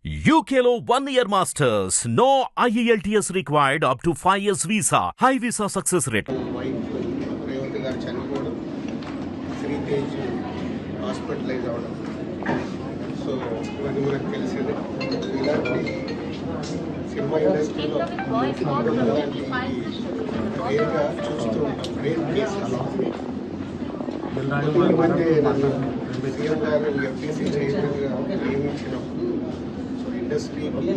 UKLO 1 year masters. No IELTS required up to 5 years visa. High visa success rate. Wife Revathi గారు చనిపోవడం, Sritej hospitalise అవ్వడం, so ఇవన్నీ మనకు తెలిసింది. ఇలాంటి సినిమా ఇండస్ట్రీలో ఇలాంటి రేర్గా చూస్తూ ఉంటాం. రేర్ కేసెస్ ఈ మధ్య నన్ను సీఎం గారు ఎఫ్టీసీ చైర్మన్గా నియమించినప్పుడు సో ఇండస్ట్రీకి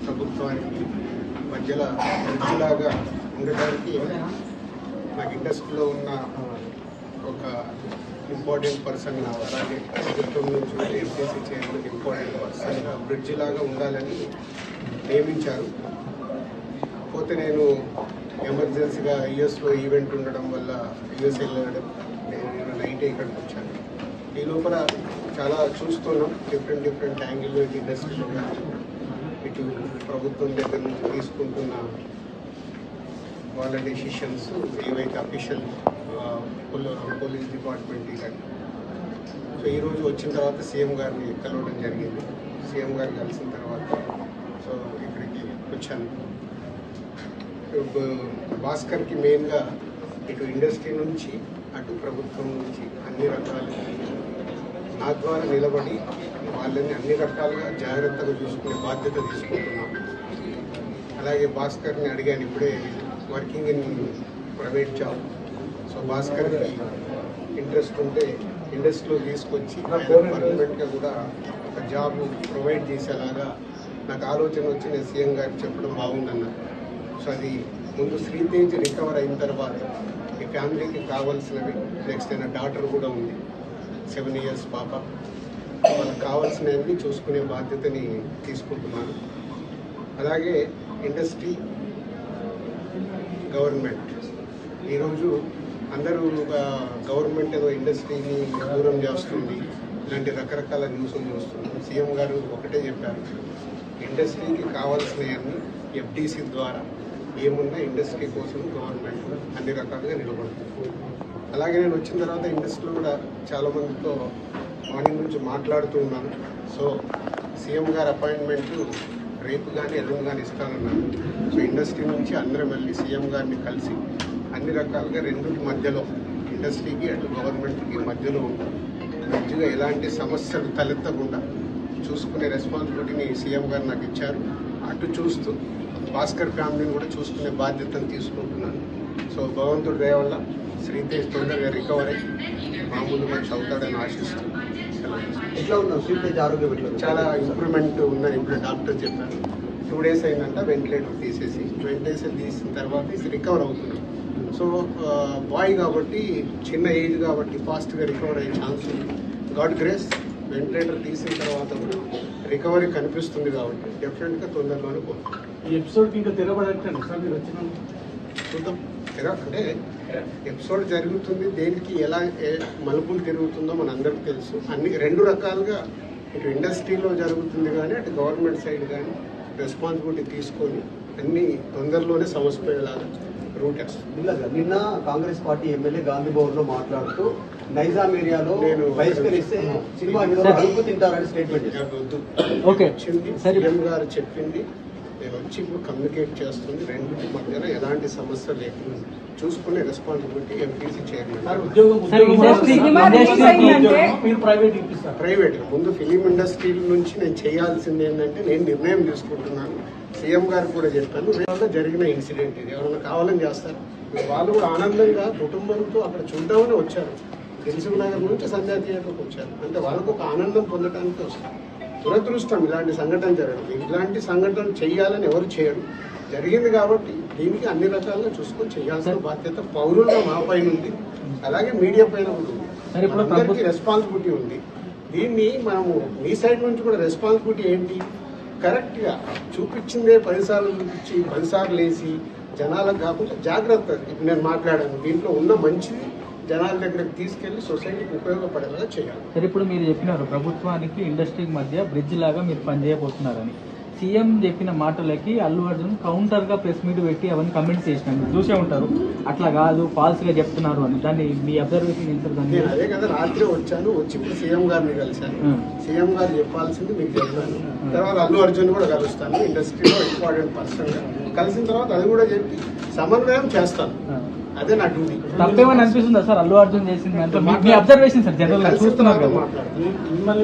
ప్రభుత్వానికి మధ్యలో బ్రిడ్జిలాగా ఉండడానికి నాకు ఇండస్ట్రీలో ఉన్న ఒక ఇంపార్టెంట్ పర్సన్, అలాగే ప్రభుత్వం నుంచి FTC chairman important person bridge లాగా ఉండాలని నియమించారు. పోతే నేను ఎమర్జెన్సీగా యుఎస్లో ఈవెంట్ ఉండడం వల్ల యుఎస్ వెళ్ళడం, నేను నైట్ ఇక్కడికి వచ్చాను. ఈ లోపల చాలా చూస్తున్నాం డిఫరెంట్ యాంగిల్లో ఇండస్ట్రీలో ఇటు ప్రభుత్వం దగ్గర నుంచి తీసుకుంటున్న వాళ్ళ డెసిషన్స్ ఏవైతే అఫీషియల్ పోలీస్ డిపార్ట్మెంట్ కానీ. సో ఈరోజు వచ్చిన తర్వాత సీఎం గారిని కలవడం జరిగింది. సీఎం గారు కలిసిన తర్వాత సో ఇక్కడికి వచ్చాను. భాస్కర్కి మెయిన్గా ఇటు ఇండస్ట్రీ నుంచి అటు ప్రభుత్వం నుంచి అన్ని రకాల నా ద్వారా నిలబడి వాళ్ళని అన్ని రకాలుగా జాగ్రత్తగా చూసుకునే బాధ్యత తీసుకుంటున్నాం. అలాగే భాస్కర్ని అడిగాను, ఇప్పుడే working in private job, so భాస్కర్కి ఇంట్రెస్ట్ ఉంటే ఇండస్ట్రీలో తీసుకొచ్చి పర్మనెంట్గా కూడా ఒక జాబ్ ప్రొవైడ్ చేసేలాగా నాకు ఆలోచన వచ్చి నేను సీఎం గారికి చెప్పడం బాగుందన్నారు. సో అది ముందు శ్రీతేజ్ రికవర్ అయిన తర్వాత ఈ ఫ్యామిలీకి కావాల్సినవి, నెక్స్ట్ అయిన డాటర్ కూడా ఉంది 7 years పాప, వాళ్ళకి కావాల్సినవన్నీ చూసుకునే బాధ్యతని తీసుకుంటున్నాను. అలాగే ఇండస్ట్రీ, గవర్నమెంట్, ఈరోజు అందరూ గవర్నమెంట్ ఏదో ఇండస్ట్రీని దూరం చేస్తుంది, ఇలాంటి రకరకాల న్యూస్లు చూస్తున్నాం. సీఎం గారు ఒకటే చెప్పారు, ఇండస్ట్రీకి కావాల్సినవన్నీ ఎఫ్టీసీ ద్వారా ఏమున్నా ఇండస్ట్రీ కోసం గవర్నమెంట్ అన్ని రకాలుగా నిలబడుతుంది. అలాగే నేను వచ్చిన తర్వాత ఇండస్ట్రీలో కూడా చాలామందితో మార్నింగ్ నుంచి మాట్లాడుతూ ఉన్నాను. సో సీఎం గారు అపాయింట్మెంట్ రేపు కానీ ఎల్లుండి కానీ ఇస్తానన్నాను. సో ఇండస్ట్రీ నుంచి అందరం వెళ్ళి సీఎం గారిని కలిసి అన్ని రకాలుగా రెండుకి మధ్యలో, ఇండస్ట్రీకి అటు గవర్నమెంట్కి మధ్యలో మంచిగా ఎలాంటి సమస్యలు తలెత్తకుండా చూసుకునే రెస్పాన్సిబిలిటీని సీఎం గారు నాకు ఇచ్చారు. అటు చూస్తూ భాస్కర్ ఫ్యామిలీని కూడా చూసుకునే బాధ్యతను తీసుకుంటున్నాను. సో భగవంతుడి దయ వల్ల శ్రీతేజ్ తొందరగా రికవర్ అయ్యి మామూలు మనిషి అవుతాడని ఆశిస్తూ ఎట్లా ఉన్నాం శ్రీతేజ్ ఆరోగ్యం ఎట్లా? చాలా ఇంప్రూవ్మెంట్ ఉందని ఇప్పుడు డాక్టర్ చెప్పారు. 2 days అయిందంట వెంటిలేటర్ తీసేసి, వెంటిలేటర్ తీసిన తర్వాత ఇది రికవర్ అవుతున్నాం. సో బాయ్ కాబట్టి, చిన్న ఏజ్ కాబట్టి ఫాస్ట్గా రికవర్ అయ్యే ఛాన్స్ ఉంది. గాడ్ గ్రేస్, వెంటిలేటర్ తీసిన తర్వాత కూడా రికవరీ కనిపిస్తుంది కాబట్టి డెఫినెట్గా తొందరలోనే పోతుంది. ఈ ఎపిసోడ్కి ఇంకా తెరబడటండి సార్ మీరు వచ్చిన చూద్దాం. అంటే ఎపిసోడ్ జరుగుతుంది, దేనికి ఎలా మలుపులు తిరుగుతుందో మన అందరికీ తెలుసు. అన్ని రెండు రకాలుగా ఇటు ఇండస్ట్రీలో జరుగుతుంది కానీ అటు గవర్నమెంట్ సైడ్ కానీ రెస్పాన్సిబిలిటీ తీసుకొని అన్ని తొందరలోనే సమస్యలాగా రూట్ వేస్తుంది. నిన్న కాంగ్రెస్ పార్టీ ఎమ్మెల్యే గాంధీ భవన్ లో మాట్లాడుతూ నైజాం ఏరియాలో నేను బహిష్కరిస్తే సినిమా హీరోలు అడుగు తింటారని స్టేట్మెంట్ వచ్చింది. సీఎం గారు చెప్పింది నేను వచ్చి ఇప్పుడు కమ్యూనికేట్ చేస్తుంది. రెండింటి మధ్యన ఎలాంటి సమస్య లేకుండా చూసుకునే రెస్పాన్సిబిలిటీ ఎంపీసీ చైర్మన్. ప్రైవేట్ ముందు ఫిలిం ఇండస్ట్రీ నుంచి నేను చేయాల్సింది ఏంటంటే, నేను నిర్ణయం తీసుకుంటున్నాను. సీఎం గారు కూడా చెప్పాను, రేపు జరిగిన ఇన్సిడెంట్ ఇది, ఎవరైనా కావాలని చేస్తారు. వాళ్ళు కూడా ఆనందంగా కుటుంబంతో అక్కడ చూద్దామని వచ్చారు. దిల్సుఖ్ నగర్ నుంచి సంధ్యా థియేటర్కి వచ్చారు. అంటే వాళ్ళకు ఒక ఆనందం పొందడానికి వస్తారు. దురదృష్టం ఇలాంటి సంఘటన జరగదు. ఇలాంటి సంఘటన చేయాలని ఎవరు చేయరు. జరిగింది కాబట్టి దీనికి అన్ని రకాలుగా చూసుకొని చేయాల్సిన బాధ్యత పౌరులుగా మా పైన ఉంది, అలాగే మీడియా పైన కూడా ఉంది. అందరికీ రెస్పాన్సిబిలిటీ ఉంది. దీన్ని మనము మీ సైడ్ నుంచి కూడా రెస్పాన్సిబిలిటీ ఏంటి, కరెక్ట్గా చూపించిందే 10 సార్లు చూపించి 10 సార్లు వేసి జనాలకు కాకుండా జాగ్రత్త. ఇప్పుడు నేను మాట్లాడాను, దీంట్లో ఉన్న మంచిది జనాల దగ్గరకు తీసుకెళ్లి సొసైటీకి ఉపయోగపడేలా చేయాలి. సరే, ఇప్పుడు మీరు చెప్పినారు ప్రభుత్వానికి ఇండస్ట్రీకి మధ్య బ్రిడ్జ్ లాగా మీరు పనిచేయబోతున్నారని. సీఎం చెప్పిన మాటలకి అల్లు అర్జున్ కౌంటర్ గా ప్రెస్ మీట్ పెట్టి అవన్నీ కమెంట్స్ చేసినాం, మీరు చూసే ఉంటారు. అట్లా కాదు, ఫాల్స్ గా చెప్తున్నారు అని. దాన్ని మీ అబ్జర్వేషన్ ఏంటారు? దాన్ని నేను అదే కదా రాత్రి వచ్చాను, వచ్చి ఇప్పుడు సీఎం గారిని కలిశాను. సీఎం గారు చెప్పాల్సింది మీకు చెప్పాను. తర్వాత అల్లు అర్జున్ కూడా కలుస్తాను, ఇండస్ట్రీలో ఇంపార్టెంట్ పర్సన్ గా. కలిసిన తర్వాత అది కూడా చెప్పి సమన్వయం చేస్తాను. అదే నా డ్యూటీ. తప్పేమని అనిపిస్తుందా సార్ అల్లు అర్జున్ చేసింది అంటే? మీ అబ్జర్వేషన్ సార్, జనరల్ గా చూస్తున్నారు కదా.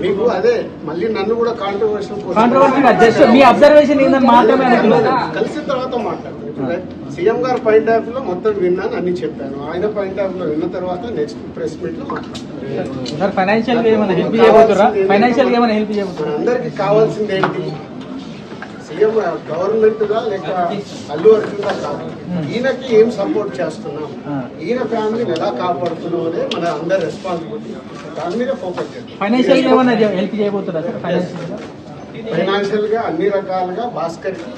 మీకు అదే మళ్ళీ నన్ను కూడా కాంట్రవర్షియల్ జస్ట్ మీ అబ్జర్వేషన్ ఏందని మాత్రమే అనుకుంటున్నా. కలిసిన తర్వాత మాట్లాడుతున్నాను. సీఎం గారు పాయింట్ ఆఫ్ లో మొత్తం విన్నాను, అన్ని చెప్పాను. ఆయన పాయింట్ ఆఫ్ లో విన్న తర్వాత నెక్స్ట్ ప్రెస్ మీట్ లో మాట్లాడతాను. సార్ ఫైనాన్షియల్ గా ఏమైనా హెల్ప్ చేయబోతురా? ఫైనాన్షియల్ గా ఏమైనా హెల్ప్ చేయబోతురా? అందరికి కావాల్సింది ఏంటి? సీఎం గవర్నమెంట్ గా లేక అల్లు అర్జున్ గా కాదు, ఈయనకి ఏం సపోర్ట్ చేస్తున్నాం, ఈయన ఫ్యామిలీని ఎలా కాపాడుతున్నాం అనే మన అందరి రెస్పాన్సిబిలిటీ. దాని మీద ఫోకస్ చేస్తాం. ఫైనాన్షియల్ గా ఏమైనా హెల్ప్ చేయబోతురా సార్? ఫైనాన్షియల్ గా అన్ని రకాలుగా భాస్కర్ కి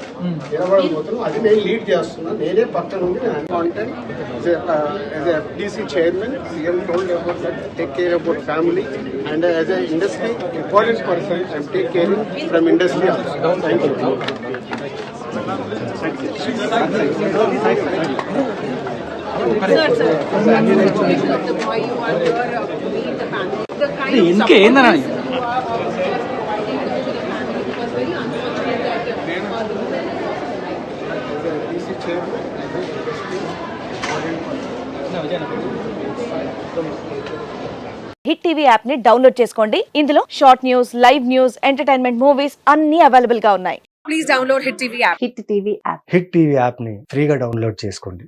నిలబడబోతున్నాం. అది నేను లీడ్ చేస్తున్నాను. నేనే పక్క నుండి content FDC chairman. CM told about that, take care about family and as a industry important person I'm take caring from industry also. Thank you. ఇంకేందన్నా హిట్ టీవీ యాప్ ని డౌన్లోడ్ చేసుకోండి. ఇందులో short news, live news, entertainment movies అన్ని అవైలబుల్ గా ఉన్నాయి. Please download Hit TV app. Hit TV app. Hit TV యాప్ని ఫ్రీగా డౌన్లోడ్ చేసుకోండి.